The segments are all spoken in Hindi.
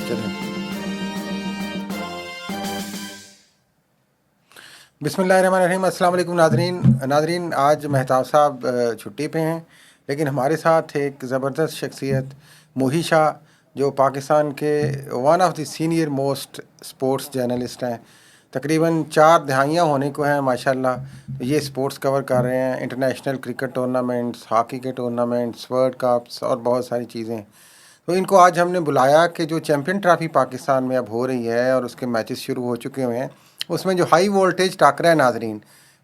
चलें। बिस्मिल्लाहिर्रहमानिर्रहीम। अस्सलाम वालेकुम नादरीन, आज मेहताब साहब छुट्टी पे हैं, लेकिन हमारे साथ एक ज़बरदस्त शख्सियत मोही शाह, जो पाकिस्तान के one of the senior most sports journalist हैं। तकरीबन 4 दहाइयाँ होने को हैं माशाल्लाह। ये स्पोर्ट्स कवर कर रहे हैं, इंटरनेशनल क्रिकेट टूर्नामेंट्स, हॉकी के टूर्नामेंट्स, वर्ल्ड कप्स और बहुत सारी चीज़ें। तो इनको आज हमने बुलाया कि जो चैम्पियन ट्रॉफी पाकिस्तान में अब हो रही है और उसके मैचेस शुरू हो चुके हुए हैं, उसमें जो हाई वोल्टेज टाकरा है नाजरीन,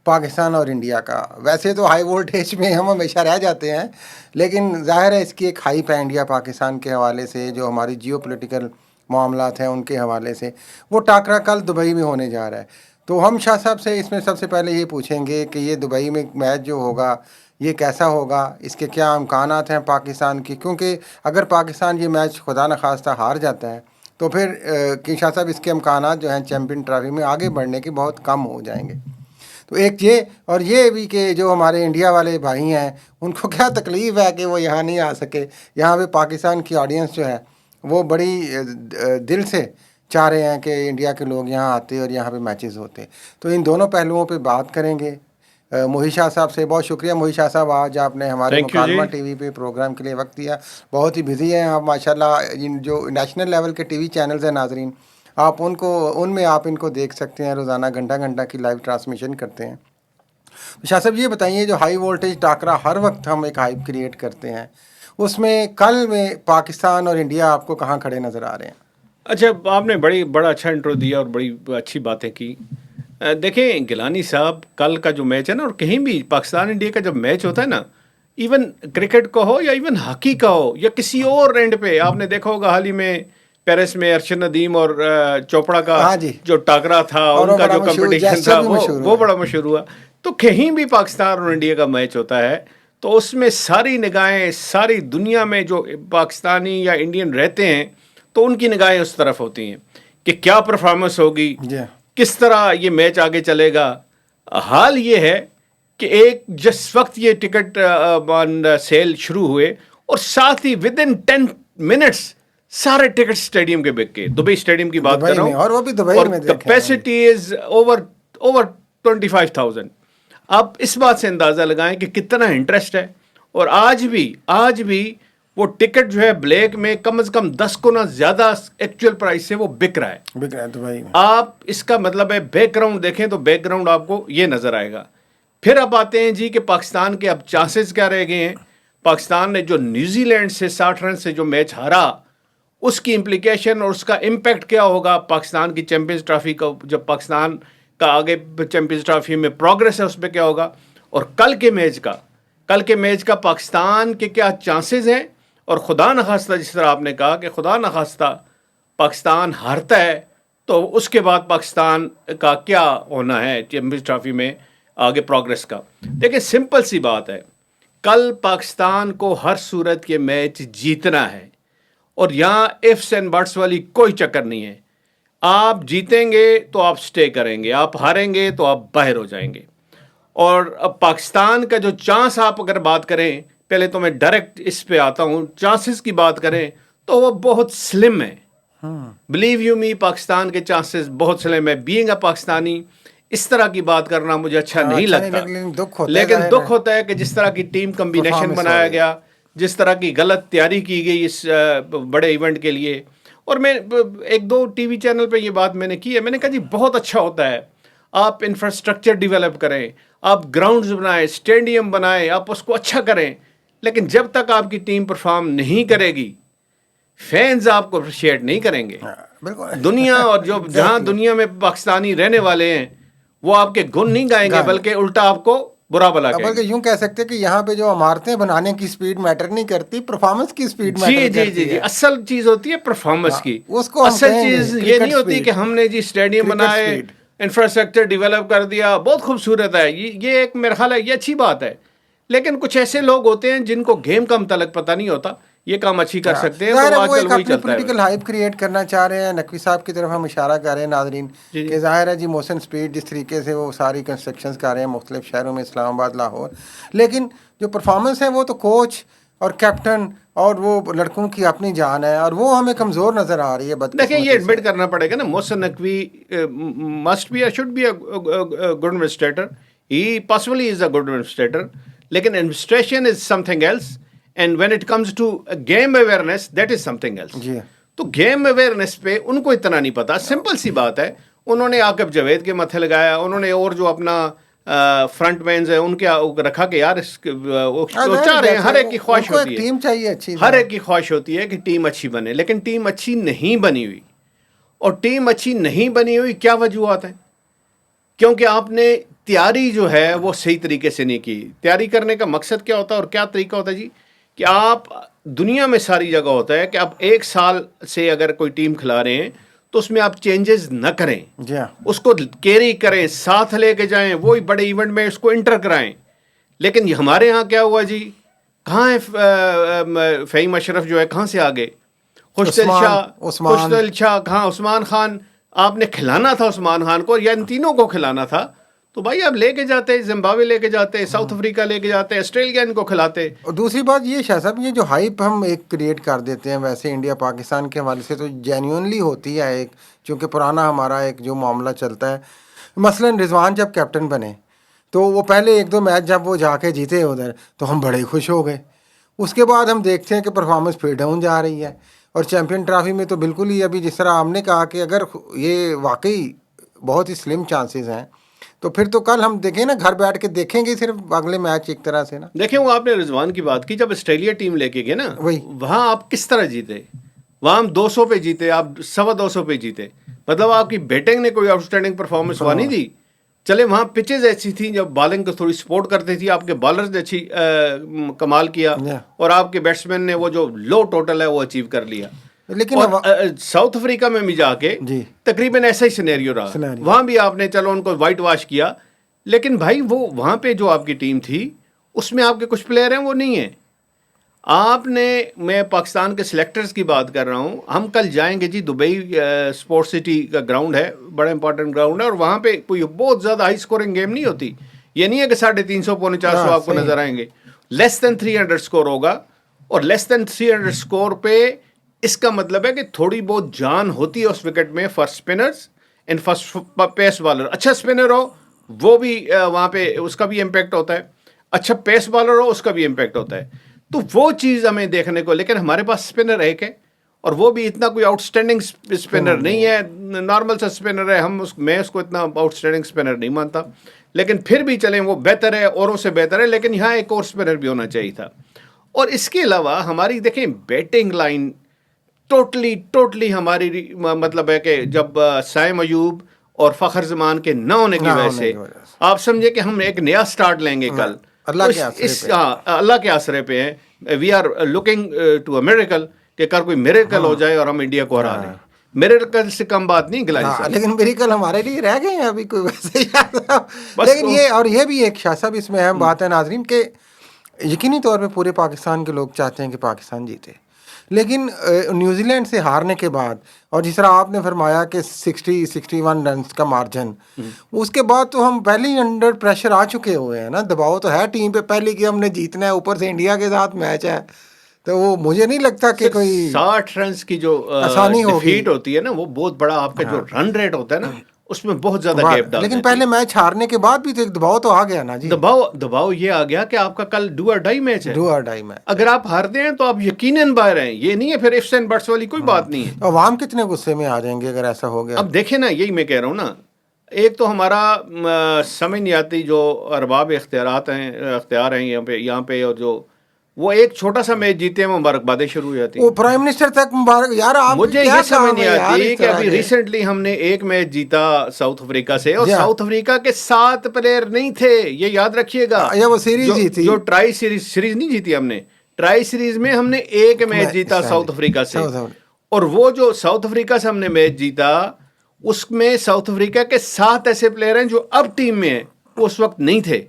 पाकिस्तान और इंडिया का। वैसे तो हाई वोल्टेज में हम हमेशा रह जाते हैं, लेकिन ज़ाहिर है इसकी एक हाइप है इंडिया पाकिस्तान के हवाले से, जो हमारी जियो पोलिटिकल मामलात हैं उनके हवाले से। वो टाकरा कल दुबई में होने जा रहा है। तो हम शाह साहब से इसमें सबसे पहले ये पूछेंगे कि ये दुबई में मैच जो होगा ये कैसा होगा, इसके क्या इम्कानात हैं पाकिस्तान की, क्योंकि अगर पाकिस्तान ये मैच खुदा न खास्ता हार जाता है तो फिर कि शाह साहब इसके इम्कानात जो हैं चैम्पियन ट्रॉफी में आगे बढ़ने के बहुत कम हो जाएंगे। तो एक ये, और ये भी कि जो हमारे इंडिया वाले भाई हैं उनको क्या तकलीफ़ है कि वो यहाँ नहीं आ सके। यहाँ पे पाकिस्तान की ऑडियंस जो है वो बड़ी दिल से चाह रहे हैं कि इंडिया के लोग यहाँ आते और यहाँ पे मैचेस होते। तो इन दोनों पहलुओं पे बात करेंगे। मोही शाह साहब से बहुत शुक्रिया। मोही शाह साहब, आज आपने हमारे मुकालमा टीवी पे प्रोग्राम के लिए वक्त दिया। बहुत ही बिजी हैं आप माशाल्लाह। इन जो नेशनल लेवल के टीवी चैनल्स हैं नाजरीन, आप उनमें आप इनको देख सकते हैं, रोज़ाना घंटा घंटा की लाइव ट्रांसमिशन करते हैं। तो शाह साहब ये बताइए, जो हाई वोल्टेज टाकरा हर वक्त हम एक हाइप क्रिएट करते हैं, उसमें कल में पाकिस्तान और इंडिया आपको कहाँ खड़े नज़र आ रहे हैं? अच्छा, आपने बड़ा अच्छा इंट्रो दिया और बड़ी अच्छी बातें की। देखें गिलानी साहब, कल का जो मैच है ना, और कहीं भी पाकिस्तान इंडिया का जब मैच होता है ना, इवन क्रिकेट का हो या इवन हॉकी का हो या किसी और एंड पे, आपने देखा होगा हाल ही में पेरिस में अरशद नदीम और चोपड़ा का जो टाकरा था, उनका जो कंपटीशन था वो बड़ा मशहूर हुआ। तो कहीं भी पाकिस्तान और इंडिया का मैच होता है तो उसमें सारी निगाहें, सारी दुनिया में जो पाकिस्तानी या इंडियन रहते हैं तो उनकी निगाहें उस तरफ होती हैं कि क्या परफॉर्मेंस होगी, किस तरह ये मैच आगे चलेगा। हाल ये है कि जिस वक्त ये टिकट सेल शुरू हुए और साथ ही विद इन 10 मिनट्स सारे टिकट स्टेडियम के बिक गए। दुबई स्टेडियम की बात कर रहा हूँ, और वो भी दुबई में कैपेसिटी इज ओवर 25,000। आप इस बात से अंदाजा लगाएं कि कितना इंटरेस्ट है। और आज भी वो टिकट जो है ब्लैक में कम से कम 10 गुना ज्यादा एक्चुअल प्राइस से वो बिक रहा है दुबई में। आप इसका मतलब है बैकग्राउंड देखें तो बैकग्राउंड आपको ये नजर आएगा। फिर अब आते हैं जी कि पाकिस्तान के अब चांसेस क्या रह गए हैं। पाकिस्तान ने जो न्यूजीलैंड से 60 रन से जो मैच हारा, उसकी इम्प्लीकेशन और उसका इम्पैक्ट क्या होगा पाकिस्तान की चैंपियंस ट्रॉफी का, जब पाकिस्तान का आगे चैंपियंस ट्रॉफी में प्रोग्रेस है उस पर क्या होगा। और कल के मैच का पाकिस्तान के क्या चांसेस हैं। और खुदा न खास्ता, जिस तरह आपने कहा कि खुदा न खास्ता पाकिस्तान हारता है तो उसके बाद पाकिस्तान का क्या होना है चैंपियंस ट्रॉफी में आगे प्रोग्रेस का। देखिए सिंपल सी बात है, कल पाकिस्तान को हर सूरत के मैच जीतना है और यहाँ इफ्स एंड बट्स वाली कोई चक्कर नहीं है। आप जीतेंगे तो आप स्टे करेंगे, आप हारेंगे तो आप बाहर हो जाएंगे। और अब पाकिस्तान का जो चांस, आप अगर बात करें, पहले तो मैं डायरेक्ट इस पे आता हूं, चांसेस की बात करें तो वो बहुत स्लिम है। बिलीव यू मी, पाकिस्तान के चांसेस बहुत स्लिम है। बीइंग अ पाकिस्तानी इस तरह की बात करना मुझे अच्छा नहीं लगता, लेकिन दुख होता है कि जिस तरह की टीम कॉम्बिनेशन बनाया गया, जिस तरह की गलत तैयारी की गई इस बड़े इवेंट के लिए। और मैं 1-2 टीवी चैनल पे ये बात मैंने की है, मैंने कहा जी बहुत अच्छा होता है, आप इंफ्रास्ट्रक्चर डेवलप करें, आप ग्राउंड्स बनाएं, स्टेडियम बनाएं, आप उसको अच्छा करें, लेकिन जब तक आपकी टीम परफॉर्म नहीं करेगी फैंस आपको अप्रिशिएट नहीं करेंगे। दुनिया और जो जहां दुनिया में पाकिस्तानी रहने वाले हैं वो आपके गुण नहीं गाएंगे, बल्कि उल्टा आपको बुरा भला कहेंगे। बल्कि यूं कह सकते हैं कि यहाँ पे जो इमारतें बनाने की स्पीड मैटर नहीं करती, परफॉर्मेंस की स्पीड मैटर करती है। असल चीज होती है परफॉर्मेंस की। उसको असल चीज ये नहीं होती कि हमने जी स्टेडियम बनाए, इंफ्रास्ट्रक्चर डेवलप कर दिया, बहुत खूबसूरत है, ये एक मेरा ख्याल है ये अच्छी बात है। लेकिन कुछ ऐसे लोग होते हैं जिनको गेम का मतलब पता नहीं होता, ये काम अच्छी कर सकते हैं, तो वो एक अपनी पॉलिटिकल हाइप क्रिएट करना चाह रहे हैं। नकवी साहब की तरफ हम इशारा कर रहे हैं नाजरीन कि जाहिर है जी मोहसिन स्पीड जिस तरीके से वो सारी कंस्ट्रक्शंस कर रहे हैं मुख्तलिफ शहरों में, इस्लामाबाद, लाहौर, लेकिन जो परफॉर्मेंस है वो तो कोच और कैप्टन और वो लड़कों की अपनी जान है, और वो हमें कमज़ोर नज़र आ रही है देखिए, ये बदकिस्मती एडमिट से। करना पड़ेगा ना, Mohsin Naqvi must be should be a good administrator, he possibly is a good administrator, लेकिन administration is something else, and when it comes to game awareness that is something else. जी। तो गेम अवेयरनेस पे उनको इतना नहीं पता, सिंपल सी बात है। उन्होंने आकिब जावेद के माथे लगाया, उन्होंने और जो अपना फ्रंट मैन है उनके रखा कि यार वो चाह रहे हैं, हर एक की ख्वाहिश उनको एक होती है, टीम चाहिए अच्छी। हर एक की ख्वाहिश होती है कि टीम अच्छी बने, लेकिन टीम अच्छी नहीं बनी हुई। और टीम अच्छी नहीं बनी हुई क्या वजूहत है? क्योंकि आपने तैयारी जो है वो सही तरीके से नहीं की। तैयारी करने का मकसद क्या होता है और क्या तरीका होता है जी? कि आप, दुनिया में सारी जगह होता है कि आप एक साल से अगर कोई टीम खिला रहे हैं तो उसमें आप चेंजेस न करें, जी हाँ। उसको कैरी करें, साथ लेके जाएं, वही बड़े इवेंट में उसको इंटर कराएं। लेकिन ये हमारे यहाँ क्या हुआ जी? कहाँ है फ़हीम अशरफ जो है, कहाँ से आ गए? खुशदिल शाह, कहाँ उस्मान खान? आपने खिलाना था उस्मान खान को या इन तीनों को खिलाना था, तो भाई आप लेके जाते, जिम्बाब्वे लेके जाते, साउथ अफ्रीका लेके जाते, ऑस्ट्रेलिया इनको खिलाते। और दूसरी बात ये शाह साहब, ये जो हाइप हम एक क्रिएट कर देते हैं वैसे इंडिया पाकिस्तान के हवाले से, तो जेन्युइनली होती है एक, क्योंकि पुराना हमारा एक जो मामला चलता है। मसलन रिजवान जब कैप्टन बने तो वो पहले एक दो मैच जब वो जाके जीते उधर, तो हम बड़े खुश हो गए। उसके बाद हम देखते हैं कि परफॉर्मेंस फिर डाउन जा रही है, और चैम्पियन ट्रॉफी में तो बिल्कुल ही, अभी जिस तरह हमने कहा कि अगर ये वाकई बहुत ही स्लिम चांसेस हैं, तो फिर तो कल हम देखें ना, घर बैठ के देखेंगे सिर्फ अगले मैच एक तरह से ना। देखें, वो आपने रिजवान की बात की, जब ऑस्ट्रेलिया टीम लेके गए ना, वही। वहां आप किस तरह जीते? वहां हम 200 पे जीते, आप 225 पे जीते। मतलब आपकी बैटिंग ने कोई आउटस्टैंडिंग परफॉर्मेंस वहां नहीं दी। चले वहां पिचेज ऐसी थी जब बॉलिंग को थोड़ी सपोर्ट करती थी, आपके बॉलर्स ने अच्छी कमाल किया, और आपके बैट्समैन ने वो जो लो टोटल है वो अचीव कर लिया। लेकिन और साउथ अफ्रीका में भी जाके जी तकरीबन ऐसा ही सिनेरियो रहा। वहां भी आपने चलो उनको वाइट वॉश किया, लेकिन भाई वो वहां पे जो आपकी टीम थी उसमें आपके कुछ प्लेयर हैं वो नहीं है। आपने, मैं पाकिस्तान के सिलेक्टर्स की बात कर रहा हूं, हम कल जाएंगे जी दुबई, स्पोर्ट्स सिटी का ग्राउंड है, बड़ा इंपॉर्टेंट ग्राउंड है, और वहां पे कोई बहुत ज्यादा हाई स्कोरिंग गेम नहीं होती। ये नहीं है कि 350 पौने 400 आपको नजर आएंगे, लेस देन 300 स्कोर होगा। और लेस देन 300 स्कोर पे इसका मतलब है कि थोड़ी बहुत जान होती है उस विकेट में for spinners and first pace bowler. अच्छा स्पिनर हो वो भी वहां पे उसका भी इम्पैक्ट होता है, अच्छा पेस बॉलर हो उसका भी इम्पैक्ट होता है। तो वो चीज़ हमें देखने को, लेकिन हमारे पास स्पिनर एक है, और वो भी इतना कोई आउटस्टैंडिंग स्पिनर नहीं है, नॉर्मल सा स्पिनर है। मैं उसको इतना आउटस्टैंडिंग स्पिनर नहीं मानता, लेकिन फिर भी चलें, वो बेहतर है, औरों से बेहतर है, लेकिन यहाँ एक और स्पिनर भी होना चाहिए था। और इसके अलावा हमारी देखें बैटिंग लाइन टोटली हमारी, मतलब है कि जब साइम अयूब और फखर जमान के न होने की वजह से आप समझे कि हम एक नया स्टार्ट लेंगे कल, अल्लाह के आसरे पे हैं। We are looking to a miracle, कि कर कोई मिरेकल हो जाए और हम इंडिया को हरा लें। मिरेकल से कम बात नहीं गिलानी साहब। लेकिन मिरेकल हमारे लिए रह गए हैं अभी कोई वैसे ही। लेकिन ये, और ये भी एक शाह साहब इसमें अहम बात है नाजरीन, के यकीनी तौर पे पूरे पाकिस्तान के लोग चाहते हैं कि पाकिस्तान जीते, लेकिन न्यूजीलैंड से हारने के बाद, और जिस तरह आपने फरमाया कि 60-61 रन का मार्जिन, उसके बाद तो हम पहले ही अंडर प्रेशर आ चुके हुए हैं ना। दबाव तो है टीम पे पहले कि हमने जीतना है, ऊपर से इंडिया के साथ मैच है, तो वो मुझे नहीं लगता कि कोई 60 रन की जो आसानी डिफीट होती है ना, वो बहुत बड़ा आपका जो रन रेट होता है ना, उसमें बहुत ज्यादा गैप डाल। लेकिन पहले मैच हारने के बाद भी तो एक दबाव तो आ गया ना जी। दबाव ये आ गया कि आपका कल डू और डाई मैच है। डू और डाई मैच, अगर आप हारते हैं तो आप यकीनन बाहर हैं, ये नहीं है फिर इफ्स एंड बट्स वाली कोई बात नहीं है। अवाम कितने गुस्से में आ जाएंगे अगर ऐसा हो गया। अब देखें ना, यही मैं कह रहा हूँ ना, एक तो हमारा समझ नहीं आती जो अरबाब इख्तियार हैं यहाँ पे और जो वो एक छोटा सा मैच जीते हैं, मुबारकबादें शुरू हो जाती हैं। वो प्राइम मिनिस्टर तक मुबारक, यार आप मुझे ये समझ नहीं आती कि अभी रिसेंटली हमने एक मैच जीता साउथ अफ्रीका से, और साउथ अफ्रीका के 7 प्लेयर नहीं थे, ये याद रखिएगा। वो सीरीज जीती, जो ट्राई सीरीज नहीं जीती हमने, ट्राई सीरीज में हमने एक मैच जीता साउथ अफ्रीका से, और वो जो साउथ अफ्रीका से हमने मैच जीता उसमें साउथ अफ्रीका के 7 ऐसे प्लेयर हैं जो अब टीम में हैं, वो उस वक्त नहीं थे।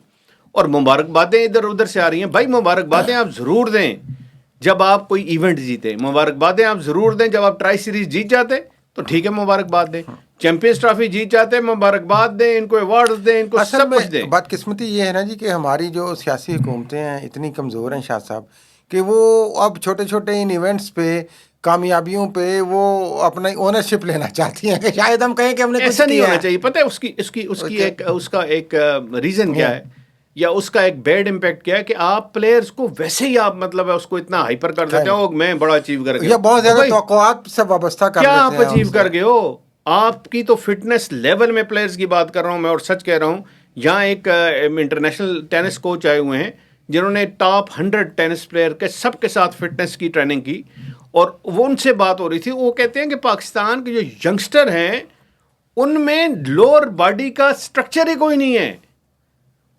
और मुबारकबादें इधर उधर से आ रही हैं। भाई मुबारकबादें आप जरूर दें जब आप कोई इवेंट जीते, मुबारकबादें आप जरूर दें जब आप ट्राई सीरीज जीत जाते, तो ठीक है मुबारकबाद दें। चैंपियंस ट्रॉफी जीत जाते हैं, मुबारकबाद दें, इनको अवार्ड दें, इनको सब कुछ दें। बदकिस्मती ये है ना जी कि हमारी जो सियासी हुकूमतें हैं इतनी कमज़ोर हैं शाह साहब, कि वो अब छोटे छोटे इन इवेंट्स पे, कामयाबियों पे वो अपना ओनरशिप लेना चाहती हैं कि शायद हम कहें कि हमने कुछ ऐसा नहीं किया होना है। चाहिए। पता है उसकी एक उसका एक रीजन क्या Yeah. है, या उसका एक बैड इम्पैक्ट क्या है कि आप प्लेयर्स को वैसे ही आप मतलब है उसको इतना हाइपर कर देते हो, मैं बड़ा अचीव कर गया या बहुत तो ज्यादा भाई तवक्कुआत से वाबस्ता कर क्या लेते आप हैं अचीव हमसे। कर गए हो? आपकी तो फिटनेस लेवल में प्लेयर्स की बात कर रहा हूं मैं, और सच कह रहा हूं। यहाँ एक इंटरनेशनल टेनिस कोच आए हुए हैं जिन्होंने टॉप 100 टेनिस प्लेयर के सबके साथ फिटनेस की ट्रेनिंग की, और वो उनसे बात हो रही थी। वो कहते हैं कि पाकिस्तान के जो यंगस्टर हैं उनमें लोअर बॉडी का स्ट्रक्चर ही कोई नहीं है,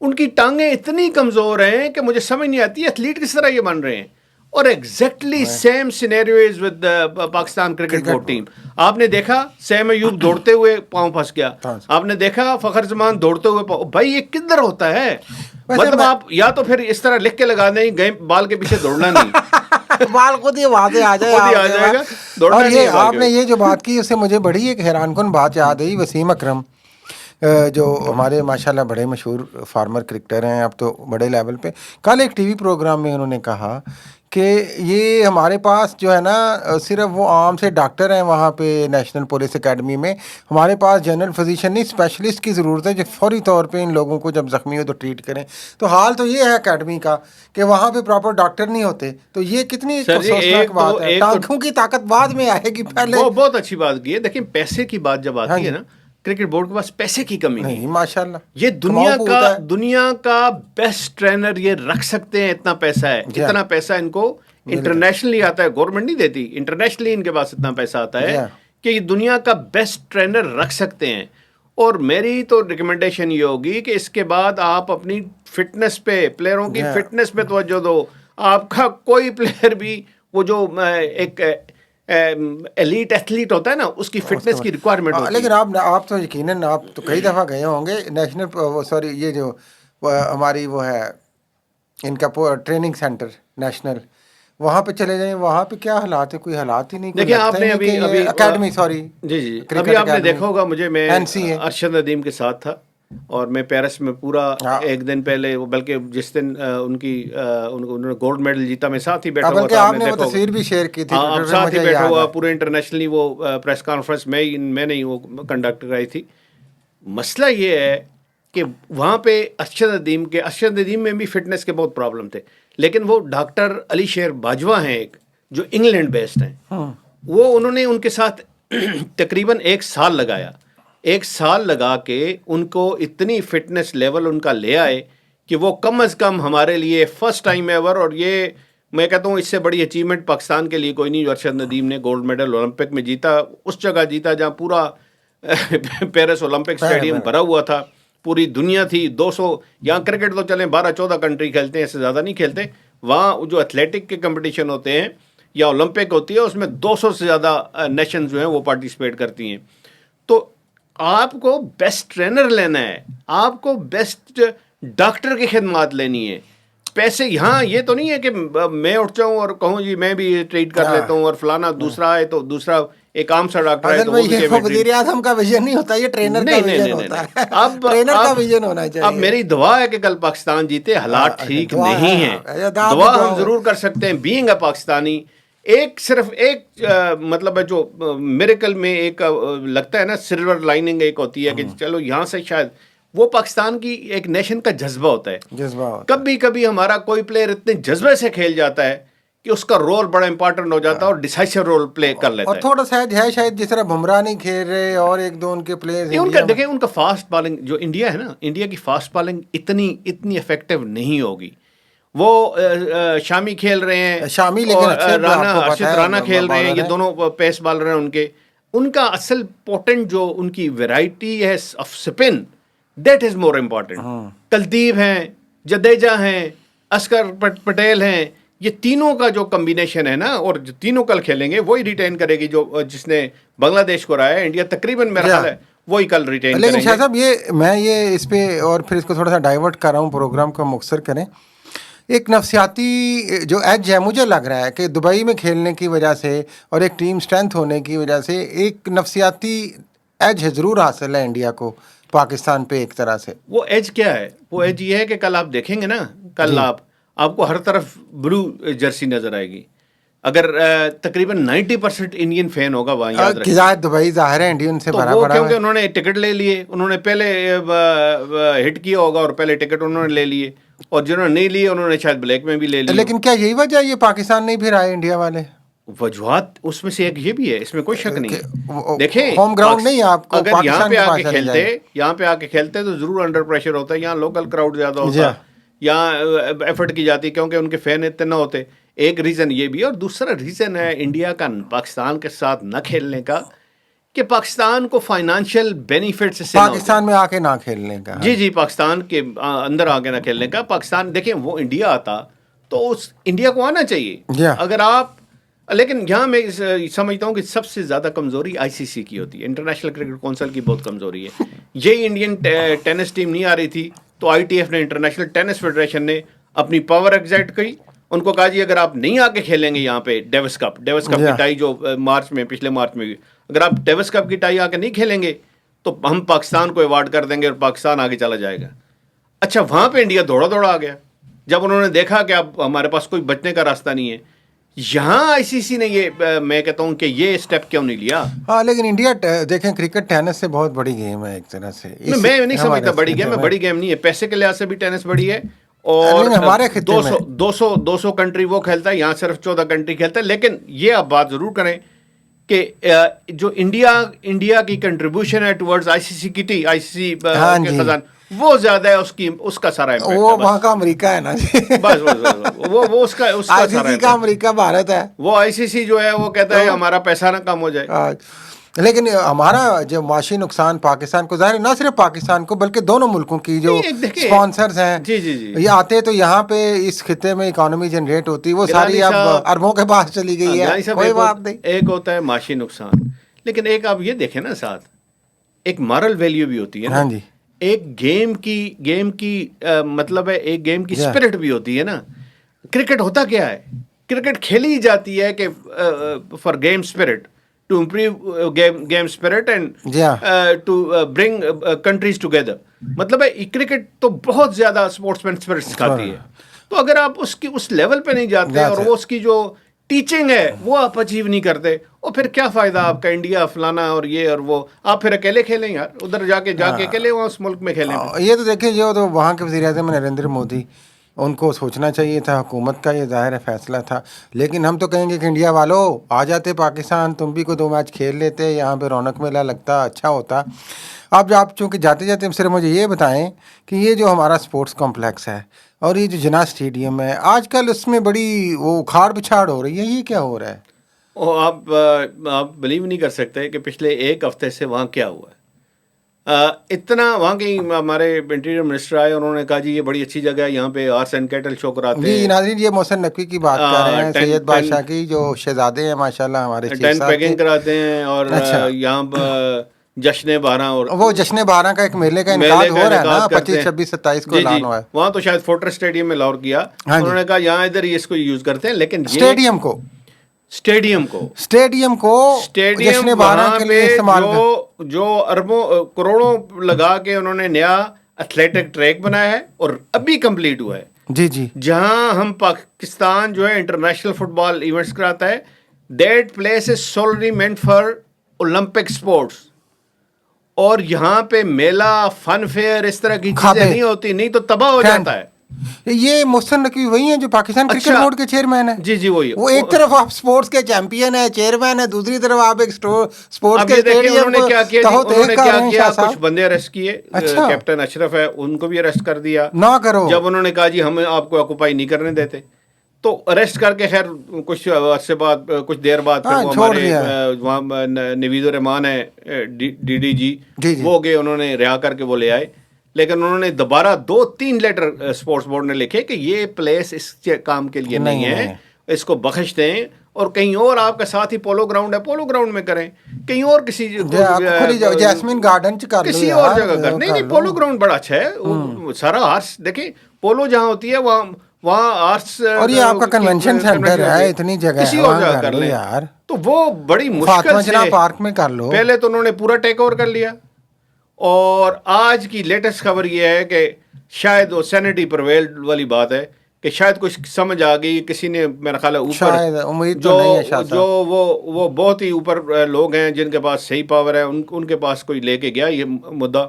उनकी टांगें इतनी कमजोर हैं कि मुझे समझ नहीं आती एथलीट किस तरह ये बन रहे हैं। और exactly same scenario is with Pakistan cricket board team. आपने देखा सैम अयूब दौड़ते हुए पांव फंस गया, हाँ। आपने देखा फखर जमान दौड़ते हुए पाँव। भाई ये किधर होता है? वैसे मतलब आप या तो फिर इस तरह लिख के लगा दें, गए बाल के पीछे दौड़ना नहीं, बाल खुद ही वहां से आ जाए, खुद ही आ आपके जाएगा, पास। दौड़ना और नहीं ये है बाल के आपने पीछे। ये जो बात की उससे मुझे बड़ी एक हैरानकुन बात याद आई। वसीम अकरम जो हमारे माशाल्लाह बड़े मशहूर फार्मर क्रिकेटर हैं अब तो बड़े लेवल पे, कल एक टीवी प्रोग्राम में उन्होंने कहा कि ये हमारे पास जो है ना सिर्फ वो आम से डॉक्टर हैं वहाँ पे नेशनल पुलिस एकेडमी में, हमारे पास जनरल फिजिशियन नहीं स्पेशलिस्ट की ज़रूरत है जो फौरी तौर पे इन लोगों को जब ज़ख्मी हो तो ट्रीट करें। तो हाल तो ये है एकेडमी का कि वहाँ पे प्रॉपर डॉक्टर नहीं होते। तो ये कितनी एक सर जी अफसोसनाक बात है। एक तो टांगों की ताकत बाद में आएगी, पहले वो बहुत अच्छी बात की है। देखिए पैसे की बात जब हाँ आती है जी। ना, क्रिकेट बोर्ड के पास पैसे की कमी नहीं नहीं है। माशाल्लाह, ये कमाओ पूता है। दुनिया का बेस्ट ट्रेनर ये रख सकते हैं, इतना पैसा है, जी हाँ। इतना पैसा इनको इंटरनेशनली आता है, गवर्नमेंट नहीं देती, इंटरनेशनली इनके पास इतना पैसा आता जी है हाँ। कि ये दुनिया का बेस्ट ट्रेनर रख सकते हैं। और मेरी तो रिकमेंडेशन ये होगी कि इसके बाद आप अपनी फिटनेस पे, प्लेयरों की जी हाँ। फिटनेस पे तवज्जो दो। आपका कोई प्लेयर भी वो जो एक एलीट एथलीट होता है ना, उसकी फिटनेस की रिक्वायरमेंट होती लेकिन है। आप तो यकीनन आप तो कई दफ़ा गए होंगे नेशनल, सॉरी ये जो हमारी वो है इनका ट्रेनिंग सेंटर नेशनल, वहाँ पे चले जाएं, वहाँ पे क्या हालात है? कोई हालात ही नहीं, कोई देखिए लगता ही आपने नहीं अभी कि ये अभी एकेडमी, सॉरी जी जी अभी क्रिकेट आपने एकेडमी देखा होगा, मैं NCA। अरशद नदीम के साथ था और मैं पेरिस में पूरा हाँ। एक दिन पहले, बल्कि जिस दिन उन्होंने गोल्ड मेडल जीता, मैं साथ ही बैठा हुआ बल्कि था, आपने आपने वो देखा होगा। तस्वीर भी शेयर की थी हाँ, आप ट्विटर पे, साथ ही मुझे बैठा याद हुआ है। पूरे इंटरनेशनली वो प्रेस कॉन्फ्रेंस मैंने ही वो कंडक्ट कराई थी। मसला ये है कि वहाँ पे अरशद नदीम में भी फिटनेस के बहुत प्रॉब्लम थे, लेकिन वो डॉक्टर अली शेर बाजवा हैं एक, जो इंग्लैंड बेस्ड हैं। वो उन्होंने उनके साथ तकरीबन 1 साल लगाया, 1 साल लगा के उनको इतनी फिटनेस लेवल उनका ले आए कि वो कम अज़ कम हमारे लिए फर्स्ट टाइम एवर, और ये मैं कहता हूँ इससे बड़ी अचीवमेंट पाकिस्तान के लिए कोई नहीं। जो अरशद नदीम ने गोल्ड मेडल ओलंपिक में जीता, उस जगह जीता जहाँ पूरा पेरिस ओलंपिक स्टेडियम भरा हुआ था, पूरी दुनिया थी। 200, यहाँ क्रिकेट तो चलें 12-14 कंट्री खेलते हैं, इससे ज़्यादा नहीं खेलते। वहाँ जो एथलेटिक के कंपटीशन होते हैं या ओलंपिक होती है, उसमें 200 से ज़्यादा नेशन जो हैं वो पार्टिसिपेट करती हैं। तो आपको बेस्ट ट्रेनर लेना है, आपको बेस्ट डॉक्टर की खिदमत लेनी है। पैसे यहाँ ये तो नहीं है कि मैं उठ जाऊँ और कहूँ जी मैं भी ट्रीट कर लेता हूँ, और फलाना दूसरा है तो दूसरा एक आम सा डॉक्टर है असल तो में वो भी ये कहे वजीर आजम का विजन नहीं होता, ये ट्रेनर का विजन होता है। ट्रेनर का विजन होना अब चाहिए। मेरी दुआ है कि कल पाकिस्तान जीते। हालात ठीक दुआ नहीं है, है, हाँ, दुआ दुआ हम जरूर कर सकते हैं बीइंग अ पाकिस्तानी। सिर्फ एक मतलब है जो मिरेकल में एक लगता है ना, सिल्वर लाइनिंग एक होती है कि चलो यहाँ से शायद वो पाकिस्तान की एक नेशन का जज्बा होता है। जज्बा होता है। कभी कभी हमारा कोई प्लेयर इतने जज्बे से खेल जाता है कि उसका रोल बड़ा इंपॉर्टेंट हो जाता है और डिसाइसिव रोल प्ले कर लेता और है। थोड़ा शायद है, शायद जिस तरह बुमराह नहीं खेल रहे और एक दो उनके प्लेयर्स ये उनका इंडिया में। देखिए, उनका फास्ट बॉलिंग जो इंडिया है ना, इंडिया की फास्ट बॉलिंग इतनी इफेक्टिव नहीं होगी। वो शामी खेल रहे हैं, शामी लेकिन और अच्छे राना, आपको पता हर्षित है राणा खेल रहे हैं, बॉलर ये हैं। दोनों पेस बॉलर हैं उनके। उनका असल पोटेंट जो उनकी वैरायटी है off spin, that is more important. Kuldeep हैं, जडेजा हैं, असकर पटेल हैं, ये तीनों का जो कॉम्बिनेशन है ना, और जो तीनों कल खेलेंगे वही रिटेन करेगी। जो जिसने बांग्लादेश को रहा है, इंडिया तकरीबन मेरा ख्याल है वही कल रिटेन लेकिन करेंगे। शाह साहब मैं इस पे और फिर इसको थोड़ा सा डाइवर्ट कर रहा हूँ, प्रोग्राम को मुख्तसर करें। एक नफसियाती जो एज है, मुझे लग रहा है कि दुबई में खेलने की वजह से और एक टीम स्ट्रेंथ होने की वजह से एक नफसियाती एज है ज़रूर हासिल है इंडिया को पाकिस्तान पे एक तरह से। वो एज क्या है? वो एज ये है कि कल आप देखेंगे ना, कल आपको हर तरफ ब्लू जर्सी नजर आएगी। अगर तकरीबन 90% इंडियन फैन होगा वहाँ, याद रखिए। किजात दुबई जाहिर है इंडियन से तो भरा वो पड़ा क्योंकि है। उन्होंने टिकट ले लिए, उन्होंने पहले हिट किया होगा और पहले टिकट उन्होंने ले लिए, और जिन्होंने नहीं लिए उन्होंने शायद ब्लैक में भी ले लिए। लेकिन क्या यही वजह है ये पाकिस्तान नहीं फिर आए इंडिया वाले? वजूहत उसमें से एक ये भी है, इसमें कोई शक नहीं है। देखें, होम ग्राउंड नहीं है आपको, अगर यहाँ पाकिस्तान पे के पास आके चले खेलते, जाइए। यहाँ पे आके खेलते तो जरूर अंडर प्रेशर होता है, यहाँ लोकल क्राउड ज्यादा जी होता, हाँ। यहाँ एफर्ट की जाती क्योंकि उनके फैन इतने ना होते। एक रीजन ये भी है, और दूसरा रीजन है इंडिया का पाकिस्तान के साथ न खेलने का, कि पाकिस्तान को फाइनेंशियल बेनिफिट से पाकिस्तान में आके ना खेलने का। जी जी, पाकिस्तान के अंदर आके ना खेलने का। पाकिस्तान देखें, वो इंडिया आता तो उस इंडिया को आना चाहिए। जी हाँ। अगर आप, लेकिन यहाँ मैं समझता हूँ कि सबसे ज्यादा कमजोरी आईसीसी की होती है, इंटरनेशनल क्रिकेट काउंसिल की बहुत कमजोरी है। ये इंडियन टेनिस टीम नहीं आ रही थी तो आईटीएफ ने, इंटरनेशनल टेनिस फेडरेशन ने अपनी पावर एग्जर्ट की, उनको कहा जी अगर आप नहीं आके खेलेंगे यहाँ पे डेविस कप की टाई जो पिछले मार्च में हुई, अगर आप डेविस कप की टाई आके नहीं खेलेंगे तो हम पाकिस्तान को अवार्ड कर देंगे और पाकिस्तान आगे चला जाएगा। अच्छा, वहां पे इंडिया दौड़ा दौड़ा आ गया जब उन्होंने देखा कि अब हमारे पास कोई बचने का रास्ता नहीं है। यहाँ आईसीसी ने ये मैं कहता हूँ कि ये स्टेप क्यों नहीं लिया। हाँ, लेकिन इंडिया देखें, क्रिकेट टेनिस से बहुत बड़ी गेम है एक तरह से। मैं नहीं समझता बड़ी गेम है, बड़ी गेम नहीं है। पैसे के लिहाज से भी टेनिस बड़ी है, और हमारे 200 कंट्री वो खेलता है, यहाँ सिर्फ 14 कंट्री खेलता है। लेकिन ये आप बात जरूर करें कि जो इंडिया की कंट्रीब्यूशन है टुवर्ड्स आईसीसी के खजान, वो ज्यादा है, उसका सारा इम्पैक्ट वो वहाँ का अमेरिका है ना जी। बस वो उसका आईसीसी का अमेरिका भारत है। वो आईसीसी जो है वो कहता है हमारा पैसा ना कम हो जाए। लेकिन हमारा जो माशी नुकसान पाकिस्तान को, जाहिर है ना सिर्फ पाकिस्तान को बल्कि दोनों मुल्कों की जो स्पॉन्सर्स हैं, जी जी जी, ये आते तो यहाँ पे इस खिते में इकोनॉमी जनरेट होती, वो सारी अब अरबों के पास चली गई है। कोई बात नहीं, एक होता है माशी नुकसान, लेकिन एक आप ये देखें ना, साथ एक मॉरल वैल्यू भी होती है ना। हाँ जी, एक गेम की मतलब है, एक गेम की स्पिरिट भी होती है ना। क्रिकेट होता क्या है, क्रिकेट खेली जाती है कि for game spirit, to improve game spirit and to bring countries together. मतलब है क्रिकेट तो बहुत ज्यादा स्पोर्ट्समैन स्पिरिट सिखाती है। तो अगर आप उसकी उस लेवल पे नहीं जाते और वो उसकी जो टीचिंग है वो आप अचीव नहीं करते, और फिर क्या फायदा आपका इंडिया फलाना और ये और वो, आप फिर अकेले खेलें यार, उधर जाके अकेले वहाँ उस मुल्क में खेलें। ये तो देखिए, जो तो वहाँ के वज़ीर-ए-आज़म नरेंद्र मोदी, उनको सोचना चाहिए था, हुकूमत का ये ज़ाहिर है फैसला था। लेकिन हम तो कहेंगे कि इंडिया वालों आ जाते पाकिस्तान, तुम भी को 2 मैच खेल लेते, यहाँ पे रौनक मेला लगता, अच्छा होता। अब आप चूँकि जाते जाते सिर्फ मुझे ये बताएं कि ये जो हमारा स्पोर्ट्स कॉम्प्लेक्स है और ये जो जिन्ना स्टेडियम है, आजकल उसमें बड़ी वो उखाड़ पिछाड़ हो रही है, ये क्या हो रहा है? आप बिलीव नहीं कर सकते कि पिछले एक हफ्ते से वहाँ क्या हुआ है। इतना वहाँ के हमारे इंटीरियर मिनिस्टर आए, उन्होंने कहा जी ये बड़ी अच्छी जगह है, यहाँ पे आर्स एंड कैटल शो कराते हैं। जी नाज़रीन, ये मोहसिन नकवी की बात कर रहे हैं, सैयद बादशाह की जो शहजादे हैं माशाल्लाह हमारे, टेंट पैकिंग कराते हैं, और यहाँ जश्न 12 और वो जश्न 12 का एक मेले का इनकाद हो रहा है ना, 25, 26, 27 को ऐलान हुआ है। वहाँ तो शायद फोर्ट्रेस स्टेडियम में लाहौर किया, उन्होंने कहा यहाँ इधर इसको यूज करते हैं, लेकिन स्टेडियम को जश्न 12 के लिए इस्तेमाल, जो अरबों करोड़ों लगा के उन्होंने नया एथलेटिक ट्रैक बनाया है और अभी कंप्लीट हुआ है। जी जी, जहां हम पाकिस्तान जो है इंटरनेशनल फुटबॉल इवेंट्स कराता है, that place is solely meant for Olympic sports. और यहाँ पे मेला, फन फेयर, इस तरह की चीजें नहीं होती, नहीं तो तबाह हो जाता है। ये मोहसिन नकवी वही हैं जो पाकिस्तान क्रिकेट बोर्ड के चेयरमैन है। जी जी, वही। वो एक तरफ आप स्पोर्ट्स के चैंपियन है, चेयरमैन है, दूसरी तरफ आप एक स्पोर्ट्स के स्टेडियम, उन्होंने क्या किया, कुछ बंदे अरेस्ट किए। अच्छा, कैप्टन अशरफ है, उनको भी अरेस्ट कर दिया ना करो, जब उन्होंने कहा जी हम आपको ऑक्युपाई नहीं करने देते, तो अरेस्ट करके खैर कुछ अरसे बाद, कुछ देर बाद फिर वो हमारे वहाँ नवीद रहमान है डीडीजी, वो गए, उन्होंने रिहा करके वो ले आए। लेकिन उन्होंने दोबारा 2-3 लेटर स्पोर्ट्स बोर्ड ने लिखे कि ये प्लेस इस काम के लिए नहीं है, इसको बख्श दें, और कहीं और आपका साथ ही पोलो ग्राउंड है, पोलो ग्राउंड में करें, कहीं और किसी जैस्मिन गार्डन किसी और जगह कर। नहीं, पोलो ग्राउंड बड़ा अच्छा है, सारा आर्ट्स देखें, पोलो जहाँ होती है वहाँ आर्ट्स, और ये आपका कन्वेंशन सेंटर है, इतनी जगह किसी और जगह कर ले यार, तो वो बड़ी मुश्किल से पार्क में कर लो। पहले तो उन्होंने पूरा टेक ओवर कर लिया, और आज की लेटेस्ट खबर ये है कि शायद वो सैनिटी प्रिवेल्ड वाली बात है कि शायद कुछ समझ आ गई, किसी ने मेरा ख्याल है ऊपर शायद उम्मीद जो तो नहीं है शाह जो साहब। वो बहुत ही ऊपर लोग हैं जिनके पास सही पावर है, उनके पास कोई लेके गया ये मुद्दा,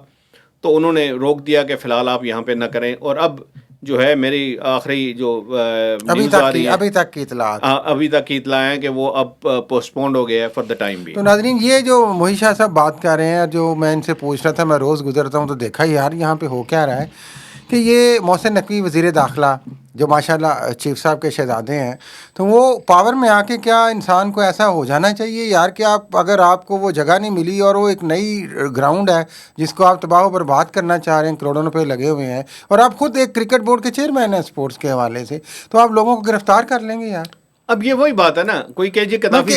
तो उन्होंने रोक दिया कि फ़िलहाल आप यहाँ पे ना करें। और अब जो है मेरी आखिरी जो न्यूज़ आ रही है, अभी तक की इतलात। अभी तक की इतला है कि वो अब पोस्टपोन्ड हो गया है फॉर द टाइम भी। तो नाज़रीन, ये जो मोहित शाह साहब बात कर रहे हैं, जो मैं इनसे पूछ रहा था, मैं रोज़ गुजरता हूँ तो देखा यार यहाँ पे हो क्या रहा है कि ये मोहसिन नकवी वज़ीर दाखिला जो माशाल्लाह चीफ साहब के शहज़ादे हैं, तो वो पावर में आके क्या इंसान को ऐसा हो जाना चाहिए यार कि आप अगर आपको वो जगह नहीं मिली और वो एक नई ग्राउंड है जिसको आप तबाह बर्बाद करना चाह रहे हैं, करोड़ों रुपए लगे हुए हैं, और आप खुद एक क्रिकेट बोर्ड के चेयरमैन हैं स्पोर्ट्स के हवाले से, तो आप लोगों को गिरफ्तार कर लेंगे यार। अब ये वही बात है ना, कोई कहे जी मैं कदाफी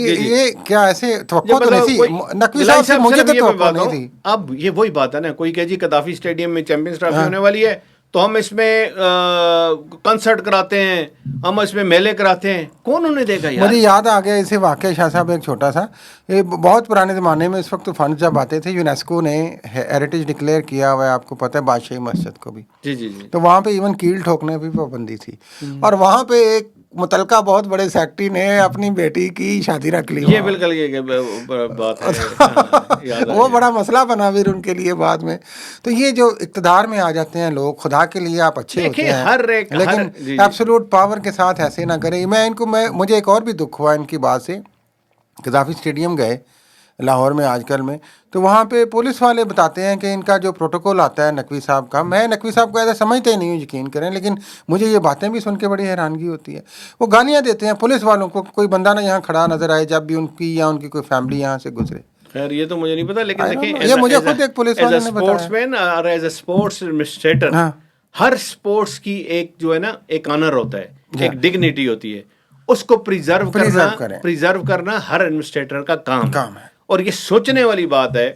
ये क्या ऐसे तवक्को तो नहीं थी नकवी साहब से, मुझे तो तवक्को नहीं थी। अब ये वही बात है ना, कोई कहे जी कदाफी स्टेडियम में चैंपियंस ट्रॉफी होने वाली है तो हम इसमें कंसर्ट कराते हैं, हम इसमें मेले कराते हैं, कौन उन्हें देगा यार। मुझे याद आ गया इसे वाकया शाह साहब, एक छोटा सा, ये बहुत पुराने ज़माने में इस वक्त फंड जब आते थे, यूनेस्को ने हेरिटेज डिक्लेयर किया हुआ है, आपको पता है, बादशाही मस्जिद को भी। जी जी जी। तो वहाँ पे इवन कील ठोकने पे भी पाबंदी थी, और वहाँ पे एक मुतलका बहुत बड़े सेक्रेटरी ने अपनी बेटी की शादी रख ली। ये बिल्कुल ये बात है। हाँ, याद आ वो गया। बड़ा मसला बना फिर उनके लिए बाद में। तो ये जो इक़्तिदार में आ जाते हैं लोग, खुदा के लिए आप अच्छे होते देखिए, हैं लेकिन जी। एब्सोल्यूट पावर के साथ ऐसे ना करें। मुझे एक और भी दुख हुआ इनकी बात से। कदाफी स्टेडियम गए लाहौर में आजकल में, तो वहाँ पे पुलिस वाले बताते हैं कि इनका जो प्रोटोकॉल आता है नकवी साहब का, मैं नकवी साहब को ऐसा समझते ही नहीं हूँ, यकीन करें, लेकिन मुझे ये बातें भी सुन के बड़ी हैरानगी होती है। वो गालियाँ देते हैं पुलिस वालों को, कोई बंदा ना यहाँ खड़ा नजर आए जब भी उनकी या उनकी कोई फैमिली यहाँ से गुजरे। खैर ये तो मुझे नहीं पता, लेकिन देखें, ये मुझे खुद एक पुलिस वाले ने बताया। स्पोर्ट्समैन और एज ए स्पोर्ट्स एडमिनिस्ट्रेटर, हाँ। हर स्पोर्ट्स की एक जो है ना एक ऑनर होता है, एक डिग्निटी होती है, उसको प्रिजर्व करना हर एडमिनिस्ट्रेटर का काम है। और ये सोचने वाली बात है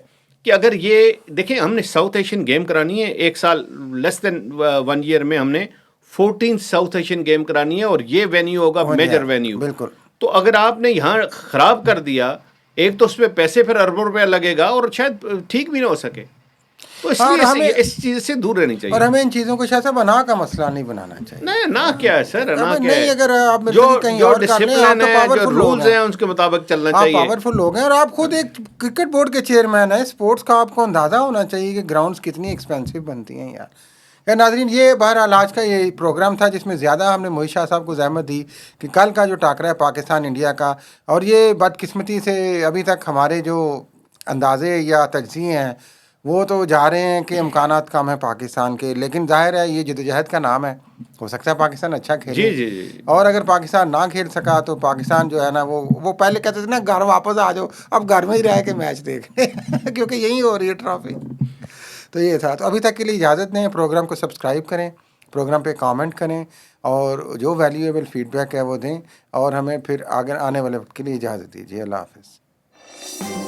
कि अगर ये देखें, हमने साउथ एशियन गेम करानी है, एक साल लेस देन 1 ईयर में हमने 14 साउथ एशियन गेम करानी है, और ये वेन्यू होगा मेजर वेन्यू। बिल्कुल। तो अगर आपने यहाँ खराब कर दिया, एक तो उस पर पैसे फिर अरबों रुपया लगेगा और शायद ठीक भी ना हो सके, तो इसलिए हमें इस चीज से दूर रहनी चाहिए। और हमें इन चीज़ों को शायद से बना का मसला नहीं बनाना चाहिए। नहीं, ना क्या है सर, ना क्या नहीं, है, अगर आप जो कहीं और डिसिप्लिन है, जो रूल्स हैं, उसके मुताबिक चलना चाहिए। आप पावरफुल लोग हैं, और आप खुद एक क्रिकेट बोर्ड के चेयरमैन हैं, स्पोर्ट्स का आपको अंदाज़ा होना चाहिए कि ग्राउंड्स कितनी एक्सपेंसिव बनती हैं यार। नाज़रीन, ये बहरहाल आज का ये प्रोग्राम था जिसमें ज़्यादा हमने मोहित शाह साहब को ज़हमत दी कि कल का जो टाकरा है पाकिस्तान इंडिया का, और ये बदकिस्मती से अभी तक हमारे जो अंदाजे या तजज़िये हैं वो तो जा रहे हैं कि इम्कानात कम है पाकिस्तान के, लेकिन जाहिर है ये जदोजहद का नाम है, हो सकता है पाकिस्तान अच्छा खेले। जी जी जी। और अगर पाकिस्तान ना खेल सका तो पाकिस्तान जो है ना, वो पहले कहते थे ना घर वापस आ जाओ, अब घर में ही रह के मैच देख क्योंकि यही हो रही है ट्रॉफी। तो ये था। तो अभी तक के लिए इजाज़त दें, प्रोग्राम को सब्सक्राइब करें, प्रोग्राम पे कमेंट करें, और जो वैल्यूएबल फीडबैक है वो दें, और हमें फिर आगे आने वाले वक्त के लिए इजाज़त दीजिए। अल्लाह हाफ़िज़।